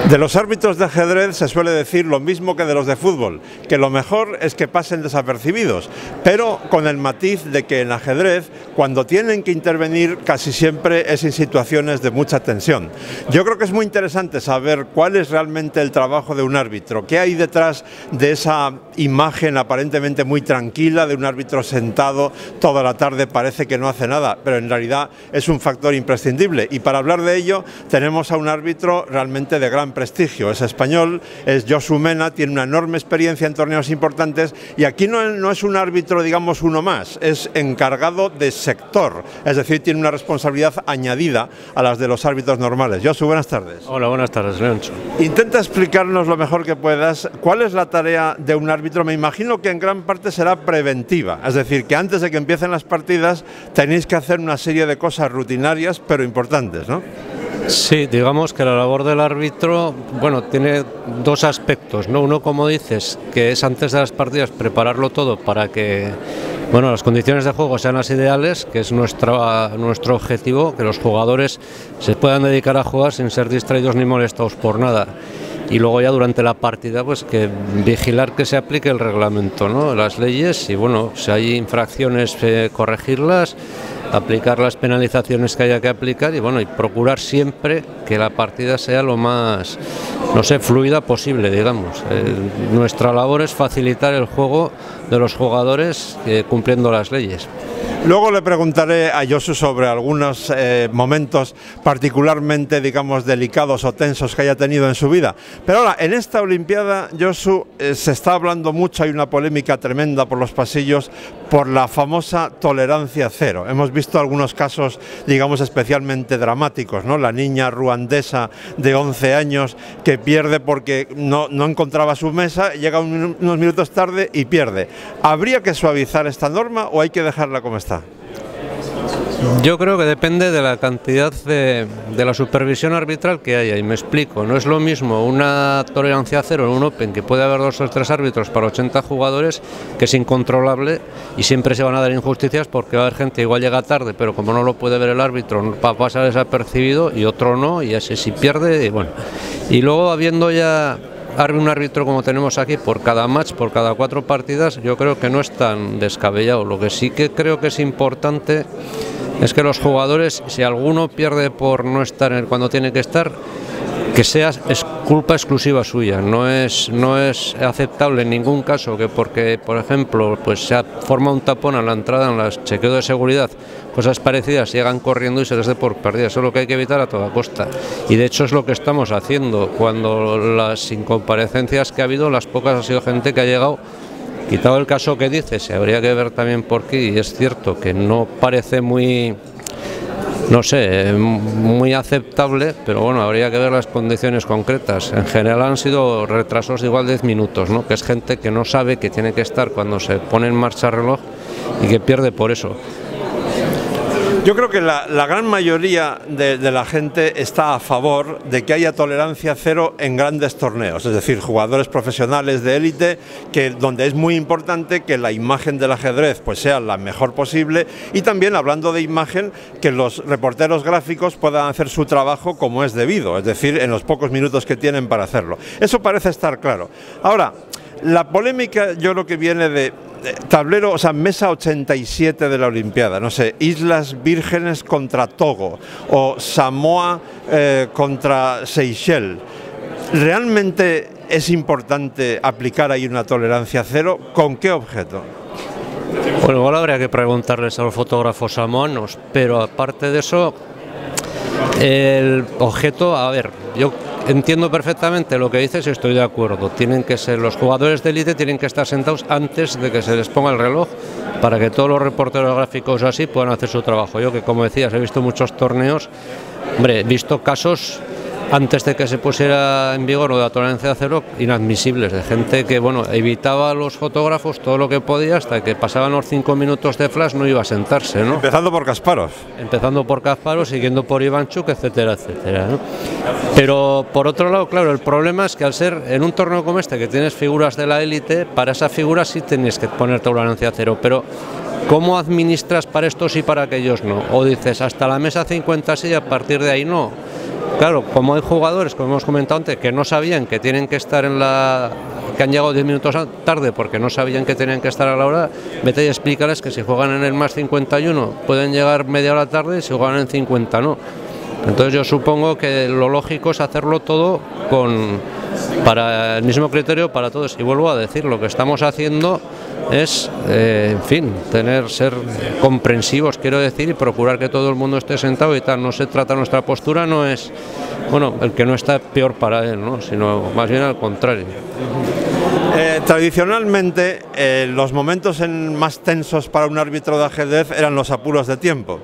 De los árbitros de ajedrez se suele decir lo mismo que de los de fútbol, que lo mejor es que pasen desapercibidos, pero con el matiz de que en ajedrez, cuando tienen que intervenir, casi siempre es en situaciones de mucha tensión. Yo creo que es muy interesante saber cuál es realmente el trabajo de un árbitro, qué hay detrás de esa imagen aparentemente muy tranquila de un árbitro sentado toda la tarde, parece que no hace nada, pero en realidad es un factor imprescindible. Y para hablar de ello tenemos a un árbitro realmente de gran prestigio, es español, es Josu Mena, tiene una enorme experiencia en torneos importantes y aquí no es un árbitro, digamos, uno más, es encargado de sector, es decir, tiene una responsabilidad añadida a las de los árbitros normales. Josu, buenas tardes. Hola, buenas tardes, Leoncho. Intenta explicarnos lo mejor que puedas, ¿cuál es la tarea de un árbitro? Me imagino que en gran parte será preventiva, es decir, que antes de que empiecen las partidas tenéis que hacer una serie de cosas rutinarias pero importantes, ¿no? Sí, digamos que la labor del árbitro, bueno, tiene dos aspectos, ¿no? Uno, como dices, que es antes de las partidas prepararlo todo para que, bueno, las condiciones de juego sean las ideales, que es nuestro objetivo, que los jugadores se puedan dedicar a jugar sin ser distraídos ni molestados por nada. Y luego ya durante la partida, pues que vigilar que se aplique el reglamento, ¿no? Las leyes, y bueno, si hay infracciones, corregirlas, aplicar las penalizaciones que haya que aplicar y bueno, y procurar siempre que la partida sea lo más, no sé, fluida posible, digamos. Nuestra labor es facilitar el juego de los jugadores cumpliendo las leyes. Luego le preguntaré a Josu sobre algunos momentos particularmente, digamos, delicados o tensos que haya tenido en su vida. Pero ahora, en esta Olimpiada, Josu, se está hablando mucho, hay una polémica tremenda por los pasillos por la famosa tolerancia cero. Hemos visto algunos casos, digamos, especialmente dramáticos, ¿no? La niña ruandesa de 11 años que pierde porque no encontraba su mesa, llega unos minutos tarde y pierde. ¿Habría que suavizar esta norma o hay que dejarla como está? Yo creo que depende de la cantidad de la supervisión arbitral que haya, y me explico, no es lo mismo una tolerancia cero en un Open, que puede haber 2 o 3 árbitros para 80 jugadores, que es incontrolable y siempre se van a dar injusticias porque va a haber gente, igual llega tarde, pero como no lo puede ver el árbitro, va a pasar desapercibido y otro no, y así si pierde, y bueno. Y luego habiendo ya un árbitro como tenemos aquí por cada match, por cada 4 partidas, yo creo que no es tan descabellado. Lo que sí que creo que es importante es que los jugadores, si alguno pierde por no estar cuando tiene que estar, que sea culpa exclusiva suya. No es aceptable en ningún caso que porque, por ejemplo, pues se forma un tapón a la entrada en los chequeos de seguridad, cosas parecidas, llegan corriendo y se les dé por perdida. Eso es lo que hay que evitar a toda costa. Y de hecho es lo que estamos haciendo. Cuando las incomparecencias que ha habido, las pocas, ha sido gente que ha llegado. Quitado el caso que dice, se habría que ver también por qué, y es cierto que no parece muy, no sé, muy aceptable, pero bueno, habría que ver las condiciones concretas. En general han sido retrasos de igual 10 minutos, ¿no? Que es gente que no sabe que tiene que estar cuando se pone en marcha el reloj y que pierde por eso. Yo creo que la gran mayoría de la gente está a favor de que haya tolerancia cero en grandes torneos, es decir, jugadores profesionales de élite, donde es muy importante que la imagen del ajedrez pues sea la mejor posible, y también, hablando de imagen, que los reporteros gráficos puedan hacer su trabajo como es debido, es decir, en los pocos minutos que tienen para hacerlo. Eso parece estar claro. Ahora, la polémica yo creo que viene de tablero, o sea, mesa 87 de la Olimpiada, no sé, Islas Vírgenes contra Togo o Samoa contra Seychelles. ¿Realmente es importante aplicar ahí una tolerancia cero? ¿Con qué objeto? Bueno, igual habría que preguntarles a los fotógrafos samoanos, pero aparte de eso, el objeto, a ver, yo entiendo perfectamente lo que dices y estoy de acuerdo. Tienen que ser, los jugadores de élite tienen que estar sentados antes de que se les ponga el reloj para que todos los reporteros gráficos así puedan hacer su trabajo. Yo, que como decías, he visto muchos torneos, hombre, he visto casos antes de que se pusiera en vigor lo de la tolerancia cero, inadmisibles, de gente que, bueno, evitaba a los fotógrafos todo lo que podía hasta que pasaban los 5 minutos de flash, no iba a sentarse, ¿no? Empezando por Kasparov. Empezando por Kasparov, siguiendo por Ivanchuk, etcétera, etcétera, ¿no? Pero por otro lado, claro, el problema es que al ser en un torneo como este que tienes figuras de la élite, para esa figura sí tienes que poner tolerancia cero, pero ¿cómo administras para estos y para aquellos no? O dices hasta la mesa 50 sí y a partir de ahí no. claro, como hay jugadores, como hemos comentado antes, que no sabían que tienen que estar que han llegado 10 minutos tarde porque no sabían que tenían que estar a la hora, vete y explícales que si juegan en el más 51 pueden llegar media hora tarde y si juegan en 50 no. Entonces yo supongo que lo lógico es hacerlo todo para el mismo criterio para todos. Y vuelvo a decir, lo que estamos haciendo es, en fin, ser comprensivos, quiero decir, y procurar que todo el mundo esté sentado y tal. No se trata, nuestra postura no es, bueno, el que no está peor para él, ¿no? Sino más bien al contrario. Tradicionalmente, los momentos más tensos para un árbitro de ajedrez eran los apuros de tiempo.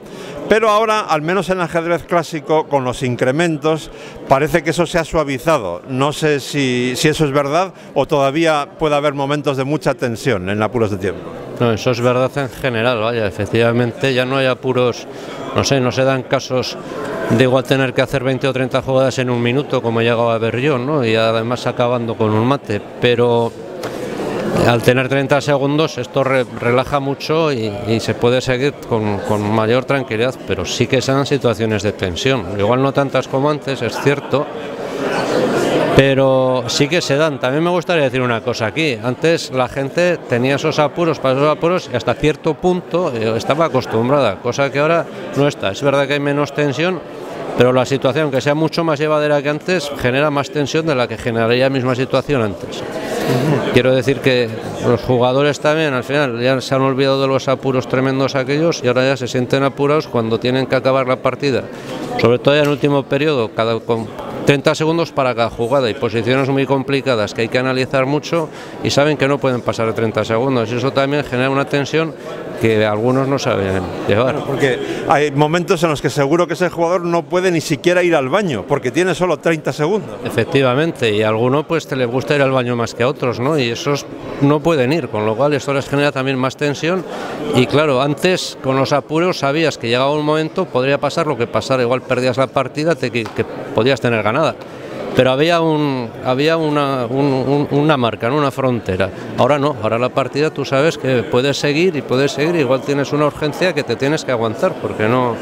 Pero ahora, al menos en ajedrez clásico, con los incrementos, parece que eso se ha suavizado. No sé si eso es verdad o todavía puede haber momentos de mucha tensión en apuros de tiempo. No, eso es verdad en general, vaya, efectivamente ya no hay apuros, no sé, no se dan casos de igual tener que hacer 20 o 30 jugadas en un minuto, como he llegado a ver yo, ¿no? Y además acabando con un mate, pero al tener 30 segundos esto relaja mucho y se puede seguir con mayor tranquilidad, pero sí que sean situaciones de tensión, igual no tantas como antes, es cierto, pero sí que se dan. También me gustaría decir una cosa aquí, antes la gente tenía esos apuros y hasta cierto punto estaba acostumbrada, cosa que ahora no está. Es verdad que hay menos tensión, pero la situación, que sea mucho más llevadera que antes, genera más tensión de la que generaría la misma situación antes. Quiero decir que los jugadores también al final ya se han olvidado de los apuros tremendos aquellos y ahora ya se sienten apurados cuando tienen que acabar la partida, sobre todo en el último periodo, con 30 segundos para cada jugada y posiciones muy complicadas que hay que analizar mucho y saben que no pueden pasar de 30 segundos y eso también genera una tensión que algunos no saben llevar. Bueno, porque hay momentos en los que seguro que ese jugador no puede ni siquiera ir al baño porque tiene solo 30 segundos. Efectivamente, y a alguno pues te le gusta ir al baño más que a otros, ¿no? Y esos no pueden ir, con lo cual esto les genera también más tensión y claro, antes con los apuros sabías que llegaba un momento, podría pasar lo que pasara, igual perdías la partida que podías tener ganada. Pero había una marca, ¿no? Una frontera. Ahora no, ahora la partida tú sabes que puedes seguir, igual tienes una urgencia que te tienes que aguantar, porque no...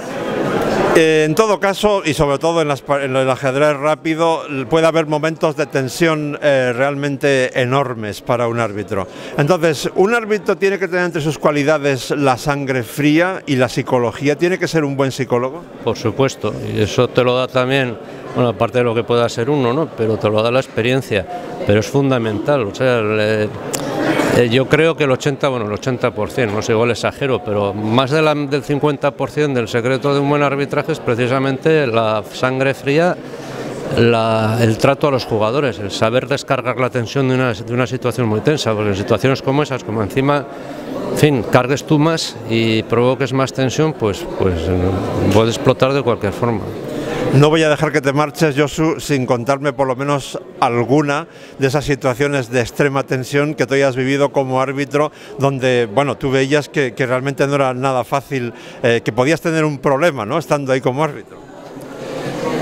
En todo caso, y sobre todo en el ajedrez rápido, puede haber momentos de tensión realmente enormes para un árbitro. Entonces, un árbitro tiene que tener entre sus cualidades la sangre fría y la psicología. ¿Tiene que ser un buen psicólogo? Por supuesto, y eso te lo da también, bueno, aparte de lo que pueda ser uno, ¿no? Pero te lo da la experiencia, pero es fundamental, o sea... yo creo que el 80%, no sé, igual exagero, pero más del 50% del secreto de un buen arbitraje es precisamente la sangre fría, el trato a los jugadores, el saber descargar la tensión de una situación muy tensa, porque en situaciones como esas, como encima, en fin, cargues tú más y provoques más tensión, pues puede explotar de cualquier forma. No voy a dejar que te marches, Josu, sin contarme por lo menos alguna de esas situaciones de extrema tensión que tú hayas vivido como árbitro, donde, bueno, tú veías que realmente no era nada fácil, que podías tener un problema, ¿no?, estando ahí como árbitro.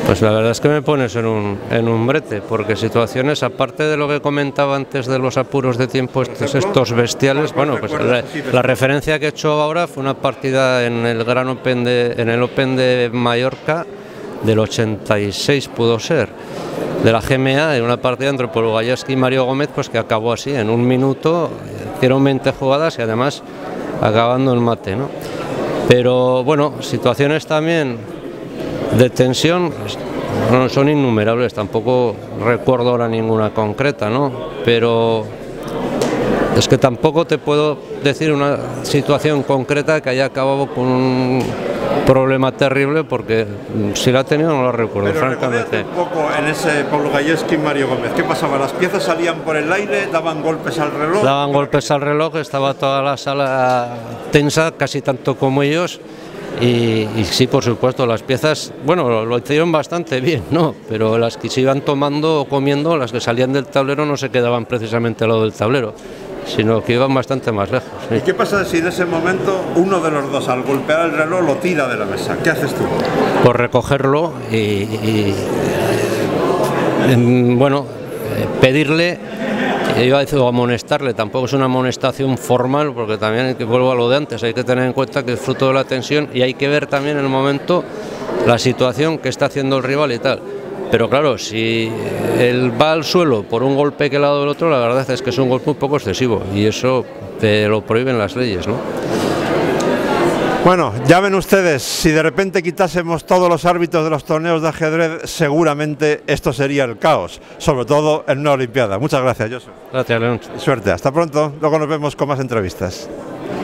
Pues la verdad es que me pones en un brete, porque situaciones, aparte de lo que comentaba antes de los apuros de tiempo estos bestiales, bueno, pues la referencia que he hecho ahora fue una partida en el Open de Mallorca, del 86 pudo ser, de la GMA, en una partida entre Polugayeski y Mario Gómez, pues que acabó así, en un minuto, hicieron 20 jugadas y además acabando el mate, ¿no? Pero bueno, situaciones también de tensión, bueno, son innumerables, tampoco recuerdo ahora ninguna concreta, ¿no? Pero es que tampoco te puedo decir una situación concreta que haya acabado con un problema terrible, porque si la ha tenido no la recuerdo. Pero francamente. Un poco en ese Polugayeski y Mario Gómez, ¿qué pasaba? ¿Las piezas salían por el aire, daban golpes al reloj? Daban golpes al reloj, estaba toda la sala tensa, casi tanto como ellos, y sí, por supuesto, las piezas, bueno, lo hicieron bastante bien, ¿no? Pero las que se iban tomando o comiendo, las que salían del tablero no se quedaban precisamente al lado del tablero, sino que iban bastante más lejos. ¿Sí? ¿Y qué pasa si en ese momento uno de los dos, al golpear el reloj, lo tira de la mesa? ¿Qué haces tú? Pues recogerlo y bueno, pedirle iba a decir amonestarle, tampoco es una amonestación formal, porque también hay que, vuelvo a lo de antes, hay que tener en cuenta que es fruto de la tensión y hay que ver también en el momento la situación que está haciendo el rival y tal. Pero claro, si él va al suelo por un golpe que le ha dado el otro, la verdad es que es un golpe un poco excesivo y eso te lo prohíben las leyes, ¿no? Bueno, ya ven ustedes, si de repente quitásemos todos los árbitros de los torneos de ajedrez, seguramente esto sería el caos, sobre todo en una Olimpiada. Muchas gracias, Josu. Gracias, León. Suerte, hasta pronto, luego nos vemos con más entrevistas.